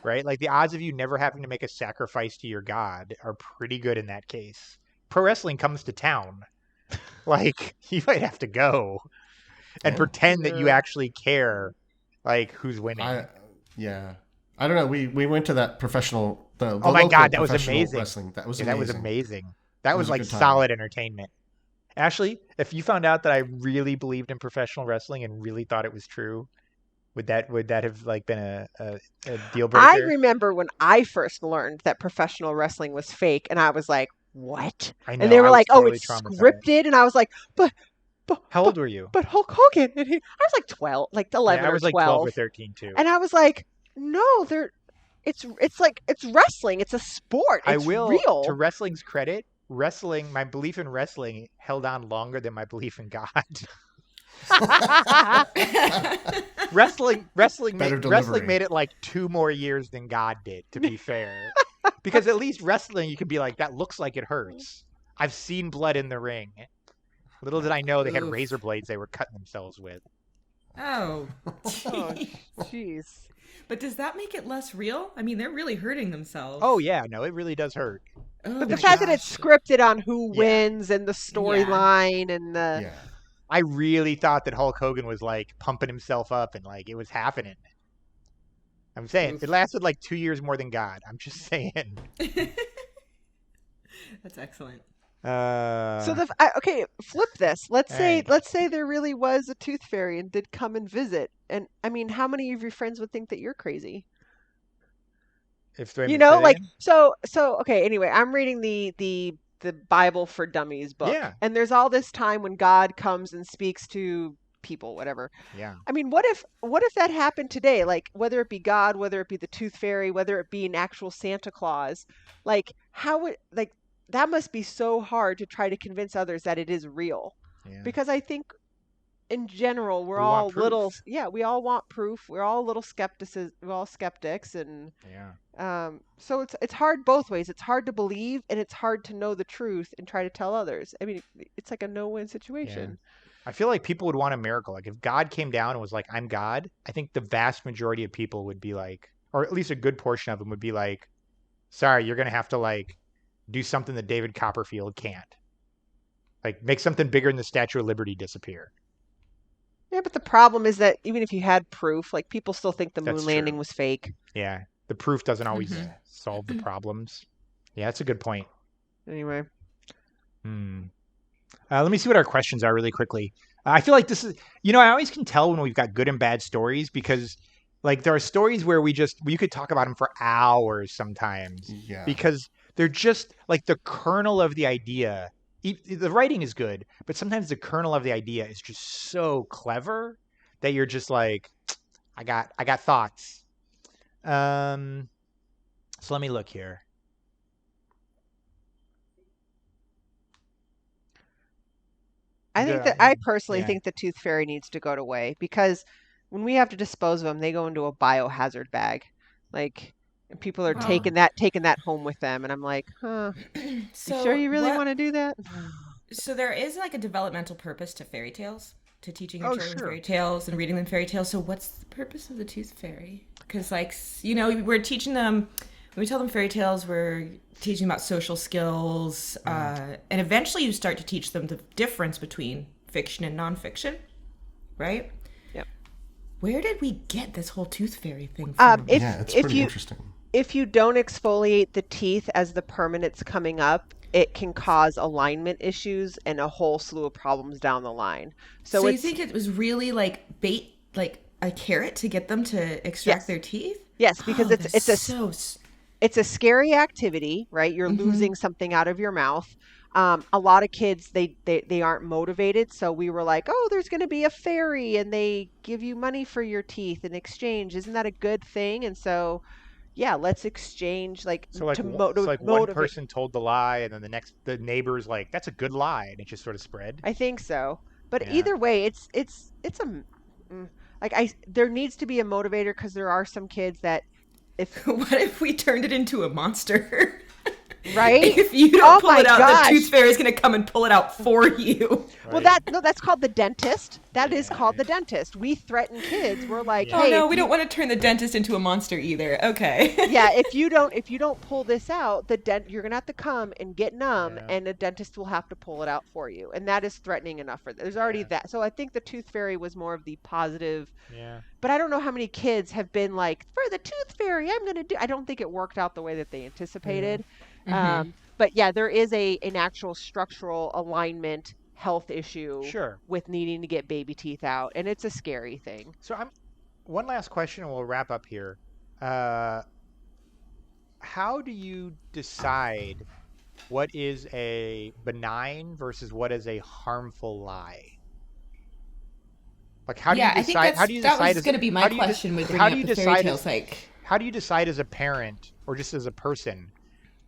right? Like, the odds of you never having to make a sacrifice to your god are pretty good in that case. Pro wrestling comes to town. Like, you might have to go and Yeah. pretend that you Yeah. actually care, like, who's winning. I don't know. We went to that professional. The Oh my local God, that was professional amazing. Wrestling. That was Yeah, amazing. that was amazing. That was was a like good time. solid entertainment. Ashley, if you found out that I really believed in professional wrestling and really thought it was true, would that have like been a deal breaker? I remember when I first learned that professional wrestling was fake, and I was like, "What?" I know, And they were I was like, totally "Oh, it's traumatized. scripted," and I was like, "But How old were you? but Hulk Hogan," and I was like 12, like 11 Yeah, I or was like 12 or 13 too. and I was like, "No, it's wrestling. It's a sport. I It's will, real." to wrestling's credit, my belief in wrestling held on longer than my belief in God. Wrestling Better delivery. made it like 2 more years than God did, to be fair. Because at least wrestling, you could be like, that looks like it hurts. I've seen blood in the ring. Little did I know they had Oof. razor blades they were cutting themselves with. Oh. Oh, jeez. But does that make it less real? I mean, they're really hurting themselves. Oh yeah, no, it really does hurt. Oh But the my fact that it's gosh. scripted on who Yeah. wins and the storyline and the Yeah. I really thought that Hulk Hogan was like pumping himself up and like it was happening. I'm saying Oof. it lasted like 2 years more than God. I'm just saying. That's excellent. So okay, flip this. Let's say there really was a tooth fairy and did come and visit. And I mean, how many of your friends would think that you're crazy? if You know, like so okay, anyway, I'm reading the Bible for Dummies book. Yeah. And there's all this time when God comes and speaks to people, whatever. yeah, I mean, what if that happened today? Like whether it be God, whether it be the tooth fairy, whether it be an actual Santa Claus, like how would like that must be so hard to try to convince others that it is real. yeah. Because I think in general we're We all want little proof. we all want proof. We're all little we're all skeptics and Yeah. so it's hard both ways. It's hard to believe and it's hard to know the truth and try to tell others. I mean, it's like a no-win situation. I feel like people would want a miracle. Like if God came down and was like, "I'm God," I think the vast majority of people would be like, or at least a good portion of them would be like, "Sorry, you're gonna have to like do something that David Copperfield can't. Like make something bigger than the Statue of Liberty disappear." Yeah, but the problem is that even if you had proof, like people still think the That's moon landing true. was fake. Yeah, the proof doesn't always Mhm. solve the problems. Yeah, that's a good point. Anyway, Let me see what our questions are really quickly. I feel like this is, I always can tell when we've got good and bad stories because, like, there are stories where we could talk about them for hours sometimes Yeah. because they're just like the kernel of the idea the writing is good, but sometimes the kernel of the idea is just so clever that you're just like, I got thoughts. So let me look here. I personally Yeah. think the tooth fairy needs to go away because when we have to dispose of them, they go into a biohazard bag. Like, and people are Well, taking that home with them, and I'm like, huh, you sure so you really want to do that? so there is like a developmental purpose to fairy tales, to teaching your Oh, children sure. fairy tales and reading them fairy tales. So what's the purpose of the tooth fairy? Because like, you know, we're teaching them, when we tell them fairy tales, we're teaching about social skills, and eventually you start to teach them the difference between fiction and nonfiction, right? Yep. Where did we get this whole tooth fairy thing from? It's If pretty you interesting. if you don't exfoliate the teeth as the permanent's coming up, it can cause alignment issues and a whole slew of problems down the line. So you think it was really like bait, like a carrot to get them to extract Yes. their teeth? Yes, because Oh, it's that's so. it's a scary activity, right? You're losing something out of your mouth. A lot of kids they aren't motivated, so we were like, oh, there's going to be a fairy, and they give you money for your teeth in exchange. Isn't that a good thing? And so, yeah, let's exchange like So like, to so like one motivate. person told the lie, and then the neighbor's like, "That's a good lie," and it just sort of spread. I think so. But Yeah. either way, it's like there needs to be a motivator because there are some kids that if What if we turned it into a monster? right. If you don't Oh pull my it out, gosh. the tooth fairy is going to come and pull it out for you. Well, Right? that's called the dentist. That is called the dentist. We threaten kids. We're like, Yeah. Oh hey, no, if we you- don't want to turn the dentist into a monster either. Okay. yeah, if you don't pull this out, you're gonna have to come and get numb, Yeah. and a dentist will have to pull it out for you, and that is threatening enough for. There's already Yeah. that. So I think the tooth fairy was more of the positive. Yeah. But I don't know how many kids have been like, for the tooth fairy, I'm gonna do. I don't think it worked out the way that they anticipated. But yeah, there is an actual structural alignment health issue Sure. with needing to get baby teeth out, and it's a scary thing. So one last question, and we'll wrap up here. How do you decide what is a benign versus what is a harmful lie? Like, how do you I think decide? How do you that decide? was going to be my question with how do bringing you up the decide? fairy tales. Like, How do you decide as a parent or just as a person?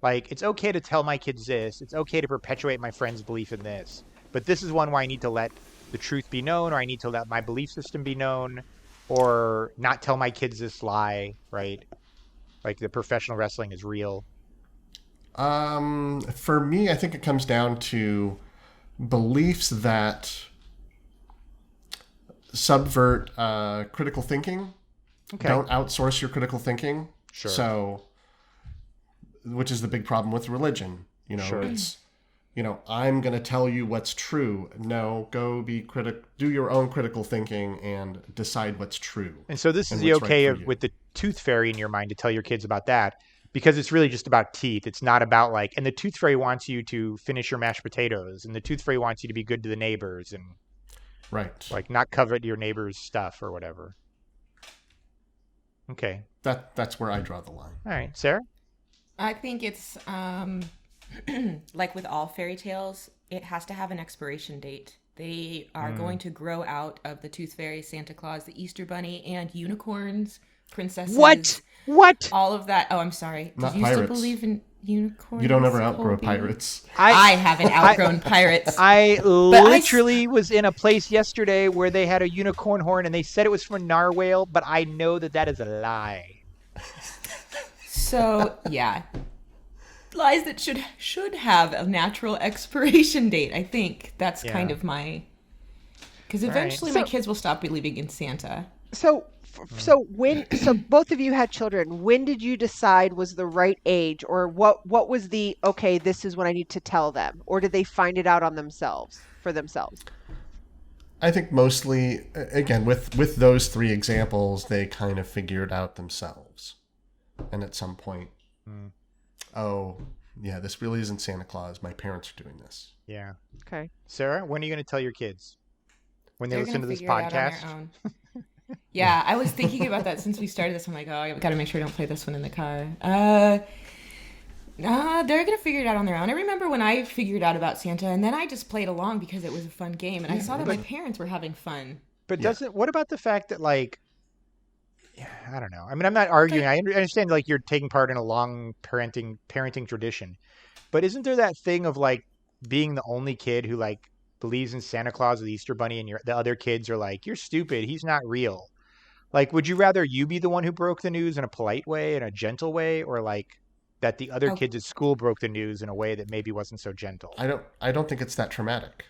Like, it's okay to tell my kids this. It's okay to perpetuate my friend's belief in this. But this is one where I need to let the truth be known, or I need to let my belief system be known, or not tell my kids this lie, right? Like, the professional wrestling is real. For me, I think it comes down to beliefs that subvert critical thinking. Okay. Don't outsource your critical thinking. Sure. So, which is the big problem with religion. You know, Sure. it's, I'm going to tell you what's true. No, go do your own critical thinking and decide what's true. And so this is and the what's okay right for you. with the tooth fairy in your mind to tell your kids about that, because it's really just about teeth. It's not about like, and the tooth fairy wants you to finish your mashed potatoes, and the tooth fairy wants you to be good to the neighbors and Right. like not covet your neighbor's stuff or whatever. Okay. That's where I draw the line. All right, Sarah? I think it's like with all fairy tales, it has to have an expiration date. They are going to grow out of the Tooth Fairy, Santa Claus, the Easter Bunny, and unicorns, princesses. What? All of that. Oh, I'm sorry. Not Do you still pirates. believe in unicorns? You don't ever outgrow Colby? pirates. I haven't outgrown pirates. I I literally was in a place yesterday where they had a unicorn horn and they said it was from a narwhal, but I know that is a lie. So yeah, lies that should have a natural expiration date. I think that's kind Yeah. of my, because right. eventually my So- kids will stop believing in Santa. So so both of you had children. When did you decide was the right age, or what was the okay? This is what I need to tell them, or did they find it out on themselves for themselves? I think mostly, again, with those three examples, they kind of figured out themselves. And at some point, oh, yeah, this really isn't Santa Claus. My parents are doing this. Yeah. Okay. Sarah, when are you going to tell your kids? When they They're listen to gonna this figure it out on podcast? their own. Yeah, I was thinking about that since we started this. I'm like, oh, I got to make sure I don't play this one in the car. Nah, they're gonna figure it out on their own. I remember when I figured out about Santa, and then I just played along because it was a fun game, and I saw that my parents were having fun. But Yeah. what about the fact that like, I don't know. I mean, I'm not arguing. Like, I understand like you're taking part in a long parenting tradition, but isn't there that thing of like being the only kid who like believes in Santa Claus or the Easter Bunny, and the other kids are like, "You're stupid. He's not real." Like, would you rather you be the one who broke the news in a polite way, in a gentle way, or like that the other oh, kids at school broke the news in a way that maybe wasn't so gentle? I don't think it's that traumatic.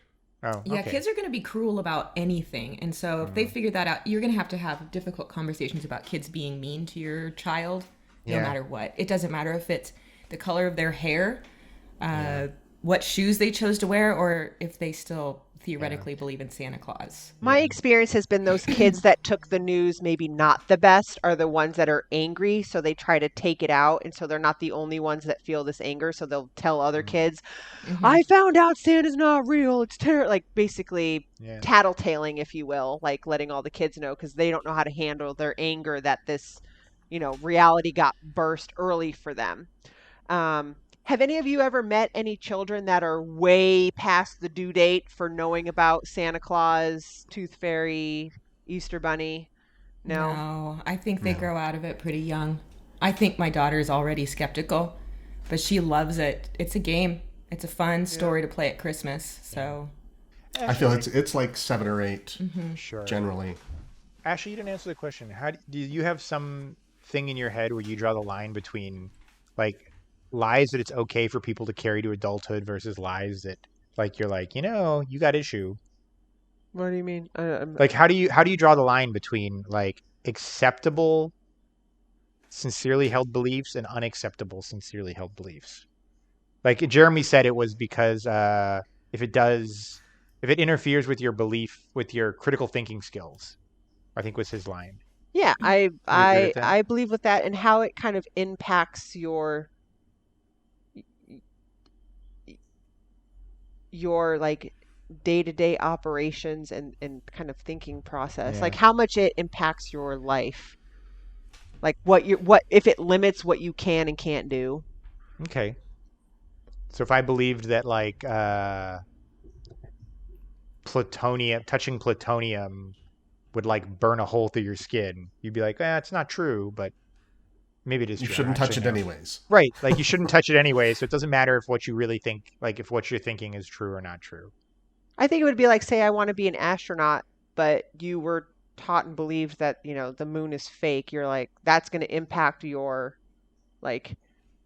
Oh, yeah, okay. kids are gonna be cruel about anything, and so if they figure that out, you're gonna have difficult conversations about kids being mean to your child, no Yeah. matter what. It doesn't matter if it's the color of their hair, what shoes they chose to wear, or if they still theoretically believe in Santa Claus. My experience has been those kids that took the news maybe not the best are the ones that are angry, so they try to take it out, and so they're not the only ones that feel this anger, so they'll tell other kids, I found out Santa's not real, it's terrible, like basically Yeah. tattletaling, if you will, like letting all the kids know because they don't know how to handle their anger that this, reality got burst early for them. Have any of you ever met any children that are way past the due date for knowing about Santa Claus, Tooth Fairy, Easter Bunny? No? No, I think they No. grow out of it pretty young. I think my daughter is already skeptical, but she loves it. It's a game. It's a fun story to play at Christmas. So I feel it's like 7 or 8 Sure. generally. Ashley, you didn't answer the question. Do you have some thing in your head where you draw the line between like lies that it's okay for people to carry to adulthood versus lies that like you're like, you got issue? What do you mean? Like how do you draw the line between like acceptable sincerely held beliefs and unacceptable sincerely held beliefs? Like Jeremy said it was because if it interferes with your belief with your critical thinking skills, I think was his line. Yeah, I You agree with that? I believe with that and how it kind of impacts your like day-to-day operations and kind of thinking process. Yeah. Like how much it impacts your life. Like what if it limits what you can and can't do. Okay. So if I believed that like touching plutonium would like burn a hole through your skin, you'd be like, it's not true, but maybe it is You true. shouldn't touch it Actually, no. anyways. Right. Like you shouldn't touch it anyway, so it doesn't matter if what you really think, like if what you're thinking is true or not true. I think it would be like, say I want to be an astronaut, but you were taught and believed that, the moon is fake. You're like, that's going to impact your, like,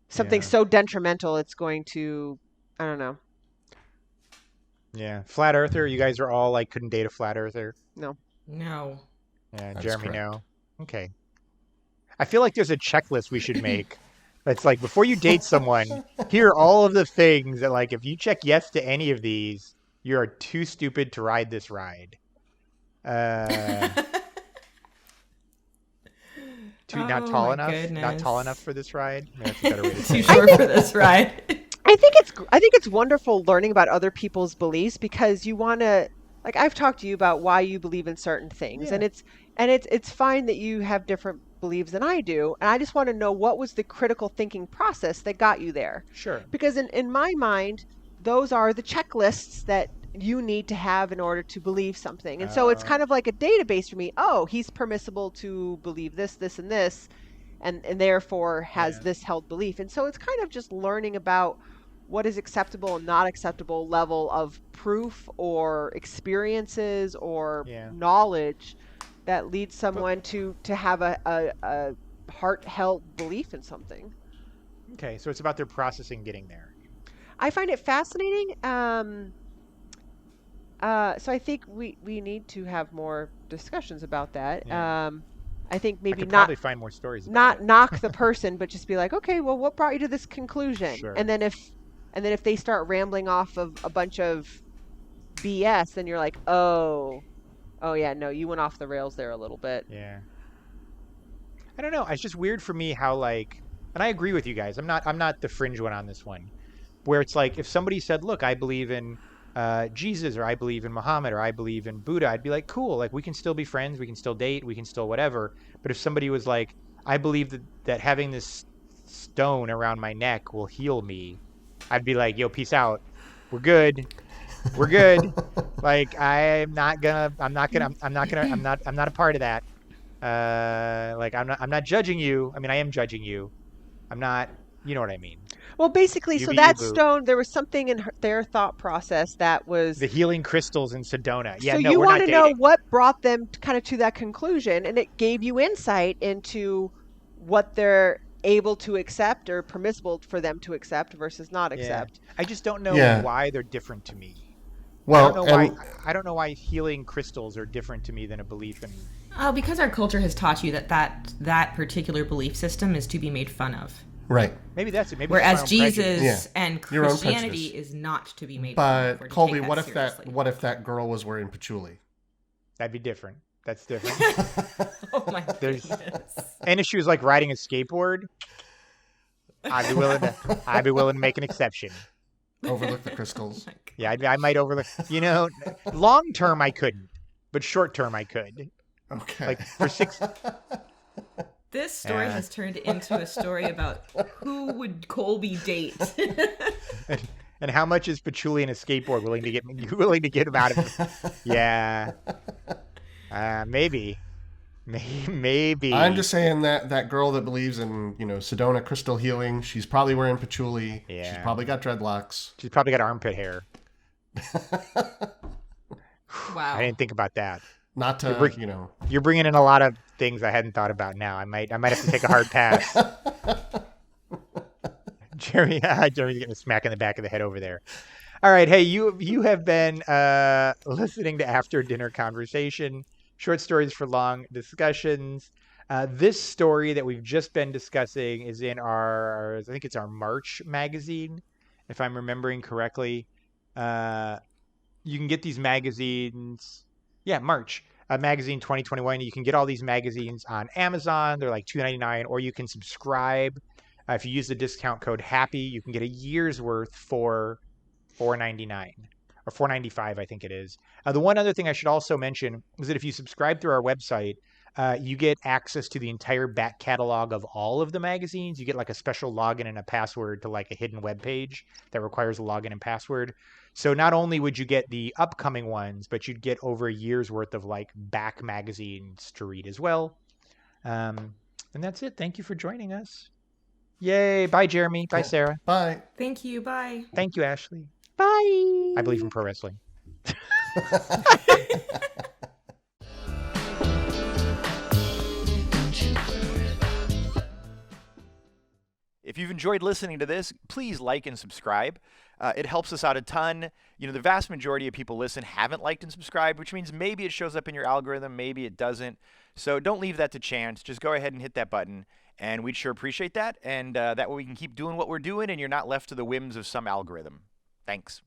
something Yeah. so detrimental. It's going to, I don't know. Yeah. Flat earther, you guys are all like couldn't date a flat earther. No. no. Yeah, That's Jeremy, correct. no. Okay. I feel like there's a checklist we should make. That's like before you date someone, here are all of the things that like if you check yes to any of these, you are too stupid to ride this ride. Not Oh tall my enough. Not tall goodness. enough for this ride. Maybe that's a better way to say Too it. short for this ride. I think it's wonderful learning about other people's beliefs because you want to, like, I've talked to you about why you believe in certain things, Yeah. and it's fine that you have different beliefs than I do, and I just want to know what was the critical thinking process that got you there. Sure. Because in my mind, those are the checklists that you need to have in order to believe something. And so it's kind of like a database for me. Oh, he's permissible to believe this, this, and this, and therefore has Yeah. this held belief. And so it's kind of just learning about what is acceptable and not acceptable level of proof or experiences or Yeah. knowledge that leads someone to have a heart-held belief in something. Okay, so it's about their processing getting there. I find it fascinating. So I think we need to have more discussions about that. Yeah. I think I maybe could not probably find more stories about it. knock the person, but just be like, okay, well, what brought you to this conclusion? Sure. And then if they start rambling off of a bunch of BS, then you're like, oh yeah, no, you went off the rails there a little bit. Yeah. I don't know. It's just weird for me how like, and I agree with you guys. I'm not the fringe one on this one, where it's like if somebody said, "Look, I believe in Jesus," or "I believe in Muhammad," or "I believe in Buddha," I'd be like, "Cool. Like we can still be friends. We can still date. We can still whatever." But if somebody was like, "I believe that having this stone around my neck will heal me, I'd be like, yo, peace out. We're good. We're good. Like, I'm not a part of that. Like, I'm not judging you. I mean, I am judging you. I'm not, you know what I mean. Well, basically, You so be you, that boo. stone, there was something in their thought process that was. The healing crystals in Sedona. Yeah, So no, you we're want not to know dating. what brought them kind of to that conclusion, and it gave you insight into what they're able to accept or permissible for them to accept versus not Yeah. accept. I just don't know Yeah. why they're different to me. Well, I don't know why healing crystals are different to me than a belief in. Because our culture has taught you that particular belief system is to be made fun of. right. Maybe that's it. Maybe Whereas it's my own prejudice. Jesus Yeah. and Your own Christianity prejudice. is not to be made fun of. or But to Colby, take what if seriously. what if that girl was wearing patchouli? That'd be different. That's different. Oh my There's- goodness. And if she was like riding a skateboard, I'd be willing to make an exception. Overlook the crystals. Yeah, I might overlook. You know, long term I couldn't, but short term I could. Okay. Like for 6. This story Yeah. has turned into a story about who would Colby date. And how much is patchouli and a skateboard willing to get him out of it? Yeah. Maybe. Maybe. I'm just saying that girl that believes in, Sedona crystal healing, she's probably wearing patchouli. Yeah. She's probably got dreadlocks. She's probably got armpit hair. Wow. I didn't think about that. Not to, You're bringing in a lot of things I hadn't thought about now. I might have to take a hard pass. Jeremy's getting a smack in the back of the head over there. All right, hey, you have been listening to After Dinner Conversation, short stories for long discussions. This story that we've just been discussing is in I think it's our March magazine, if I'm remembering correctly. You can get these magazines. Yeah, March. Magazine 2021. You can get all these magazines on Amazon. They're like $2.99, or you can subscribe. If you use the discount code HAPPY, you can get a year's worth for $4.99 or $4.95, I think it is. The one other thing I should also mention is that if you subscribe through our website, you get access to the entire back catalog of all of the magazines. You get like a special login and a password to like a hidden web page that requires a login and password. So not only would you get the upcoming ones, but you'd get over a year's worth of like back magazines to read as well. And that's it. Thank you for joining us. Yay. Bye, Jeremy. Bye, Sarah. Bye. Thank you. Bye. Thank you, Ashley. Bye. I believe in pro wrestling. If you've enjoyed listening to this, please like and subscribe. It helps us out a ton. The vast majority of people haven't liked and subscribed, which means maybe it shows up in your algorithm, maybe it doesn't. So don't leave that to chance. Just go ahead and hit that button, and we'd sure appreciate that. And that way we can keep doing what we're doing, and you're not left to the whims of some algorithm. Thanks.